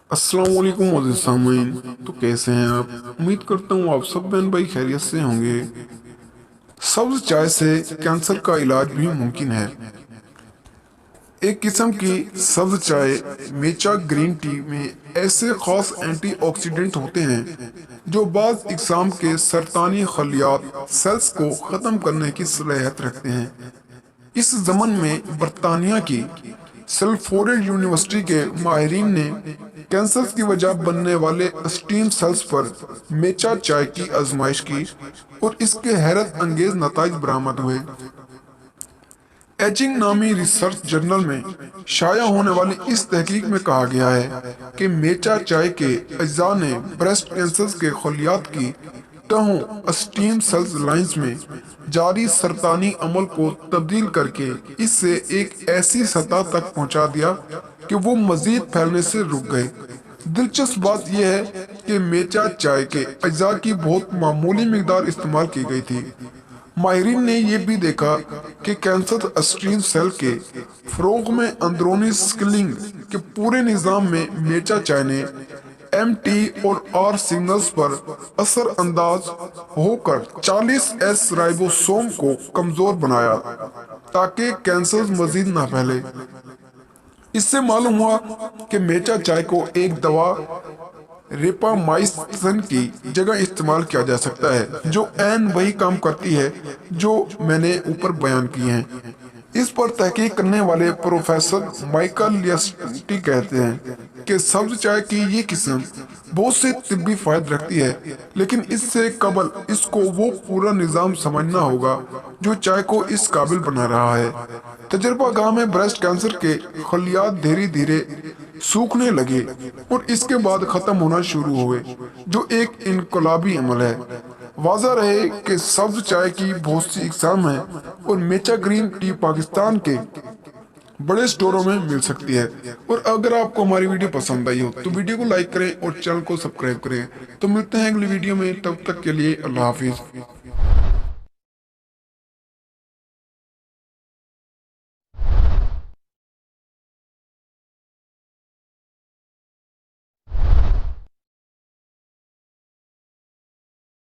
अस्सलाम वालेकुम मोअज़्ज़िज़ सामीन। तो कैसे हैं आप? उम्मीद करता हूँ आप सब बहन भाई खैरियत से होंगे। सब्ज चाय से कैंसर का इलाज भी मुमकिन है। एक किस्म की सब्ज चाय मेचा ग्रीन टी में ऐसे खास एंटीऑक्सीडेंट होते हैं जो बाज़ इक़साम के सरतानी खलियात सेल्स को ख़त्म करने की सलाहियत रखते हैं। इस ज़मन में बरतानिया की सेल्फोर्ड यूनिवर्सिटी के माहिरीन ने कैंसर की वजह बनने वाले स्टीम सेल्स पर मेचा चाय की आजमाइश की और इसके हैरत अंगेज नताइज बरामद हुए। एजिंग नामी रिसर्च जर्नल में शाया होने वाली इस तहकीक में कहा गया है कि मेचा चाय के अज्जा ने ब्रेस्ट कैंसर के खलियात की तहों स्टीम सेल्स लाइंस में जारी सरतानी अमल को तब्दील करके इससे एक ऐसी सतह तक पहुंचा दिया कि वो मजीद फैलने से रुक गए। दिलचस्प बात यह है कि मेचा चाय के अज्जा की बहुत मामूली मिकदार इस्तेमाल की गई थी। माहिरीन ने यह भी देखा कि कैंसर स्ट्रीम सेल के फरोग में अंदरूनी स्किलिंग के पूरे निज़ाम में मेचा चाय ने एम टी और आर सिग्नल्स पर असर अंदाज होकर 40S राइबोसोम को कमजोर बनाया ताकि कैंसर मजीद न फैले। इससे मालूम हुआ कि मेचा चाय को एक दवा रेपामाइसिन की जगह इस्तेमाल किया जा सकता है जो एन वही काम करती है जो मैंने ऊपर बयान किए हैं। इस पर तहकीक करने वाले प्रोफेसर माइकल लियस्टी कहते हैं कि सब्ज चाय की ये किस्म बहुत से तिब्बी फायदे रखती है, लेकिन इससे कबल इसको वो पूरा निज़ाम समझना होगा जो चाय को इस काबिल बना रहा है। तजर्बा गाह में ब्रेस्ट कैंसर के खलियात धीरे धीरे सूखने लगे और इसके बाद खत्म होना शुरू हुए, जो एक इनकलाबी अमल है। वाज़ा रहे कि सब्ज चाय की बहुत सी इकसाम है और मेचा ग्रीन टी पाकिस्तान के बड़े स्टोरों में मिल सकती है। और अगर आपको हमारी वीडियो पसंद आई हो तो वीडियो को लाइक करें और चैनल को सब्सक्राइब करें। तो मिलते हैं अगली वीडियो में, तब तक के लिए अल्लाह हाफिज।